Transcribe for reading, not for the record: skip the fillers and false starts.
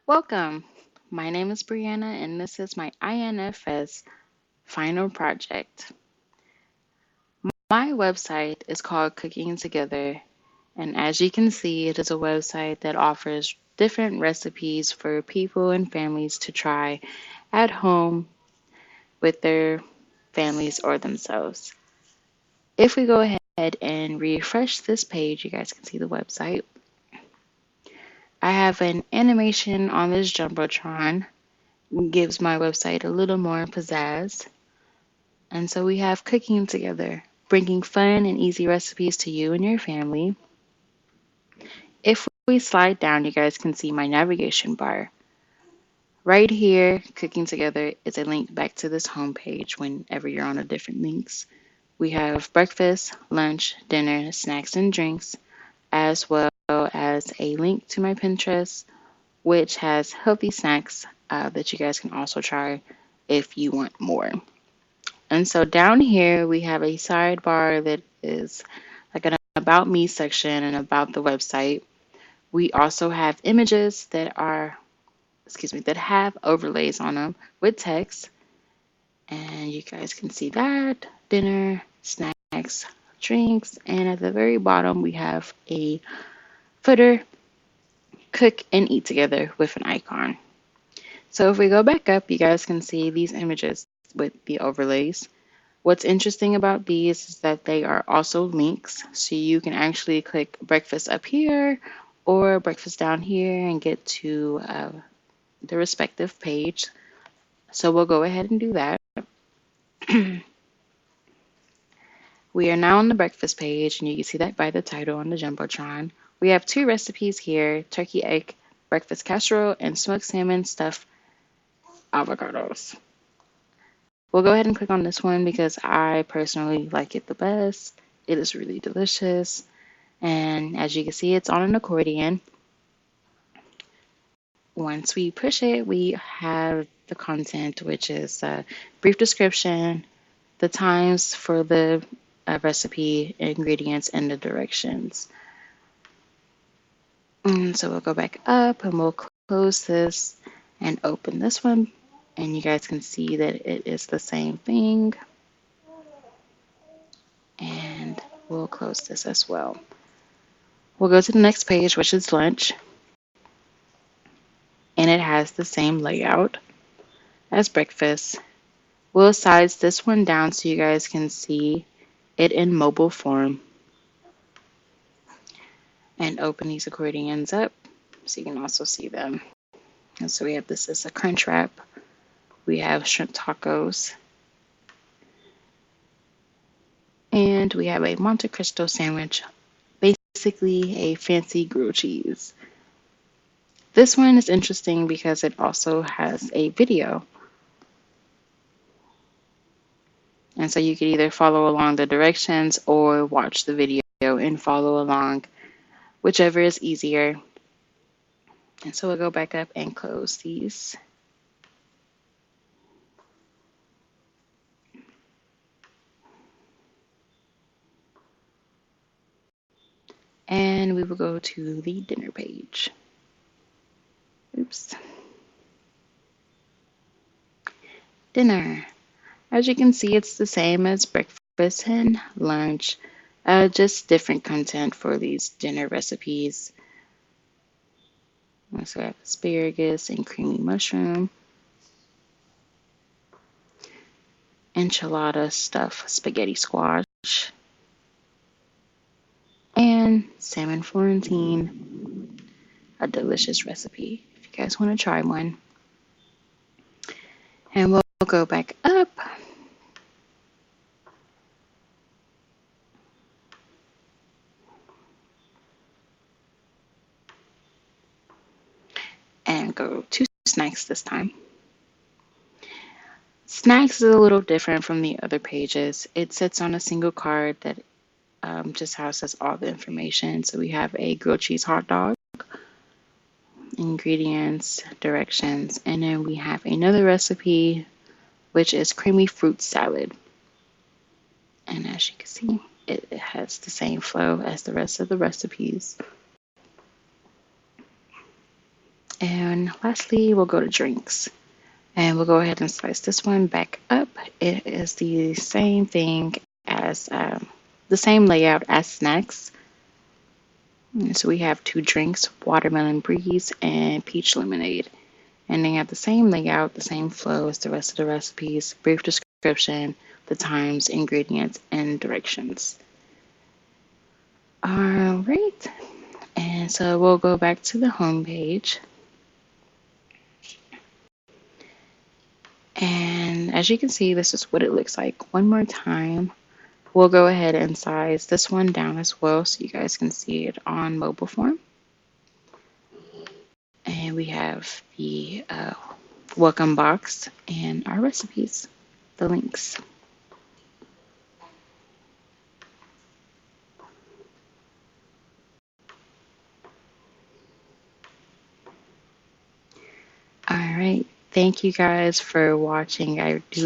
Welcome. My name is Brianna, and this is my INFS final project. My website is called Cooking Together, and as you can see, it is a website that offers different recipes for people and families to try at home with their families or themselves. If we go ahead and refresh this page, you guys can see the website. I have an animation on this Jumbotron. It gives my website a little more pizzazz. And so we have Cooking Together, bringing fun and easy recipes to you and your family. If we slide down, you guys can see my navigation bar. Right here, Cooking Together is a link back to this homepage whenever you're on a different links. We have breakfast, lunch, dinner, snacks, and drinks, as well as a link to my Pinterest, which has healthy snacks that you guys can also try if you want more. And so down here we have a sidebar that is like an about me section and about the website. We also have images that are, that have overlays on them with text. And you guys can see that, dinner, snacks, drinks, and at the very bottom we have a footer, cook and eat together with an icon. So if we go back up, you guys can see these images with the overlays. What's interesting about these is that they are also links, so you can actually click breakfast up here or breakfast down here and get to the respective page. So we'll go ahead and do that. We are now on the breakfast page, and you can see that by the title on the Jumbotron. We have two recipes here, turkey egg breakfast casserole and smoked salmon stuffed avocados. We'll go ahead and click on this one because I personally like it the best. It is really delicious. And as you can see, it's on an accordion. Once we push it, we have the content, which is a brief description, the times for the recipe, ingredients, and the directions. And so we'll go back up and we'll close this and open this one. And you guys can see that it is the same thing. And we'll close this as well. We'll go to the next page, which is lunch. And it has the same layout as breakfast. We'll size this one down so you guys can see it in mobile form. And open these accordions up so you can also see them. And so we have this as a crunch wrap. We have shrimp tacos. And we have a Monte Cristo sandwich, basically a fancy grilled cheese. This one is interesting because it also has a video. And so you could either follow along the directions or watch the video and follow along, whichever is easier. And so we'll go back up and close these. And we will go to the dinner page. Oops. Dinner. As you can see, it's the same as breakfast and lunch, just different content for these dinner recipes. So we have asparagus and creamy mushroom, enchilada stuffed spaghetti squash, and salmon Florentine, a delicious recipe if you guys want to try one. And we'll go back up. And go to snacks this time. Snacks is a little different from the other pages. It sits on a single card that just houses all the information. So we have a grilled cheese hot dog, ingredients, directions, and then we have another recipe, which is creamy fruit salad. And as you can see, it has the same flow as the rest of the recipes. And lastly, we'll go to drinks. And we'll go ahead and slice this one back up. It is the same thing as the same layout as snacks. And so we have two drinks, watermelon breeze and peach lemonade. And they have the same layout, the same flow as the rest of the recipes, brief description, the times, ingredients, and directions. All right. And so we'll go back to the home page. And as you can see, this is what it looks like. One more time, we'll go ahead and size this one down as well so you guys can see it on mobile form. And we have the welcome box and our recipes, the links. All right. Thank you guys for watching. I do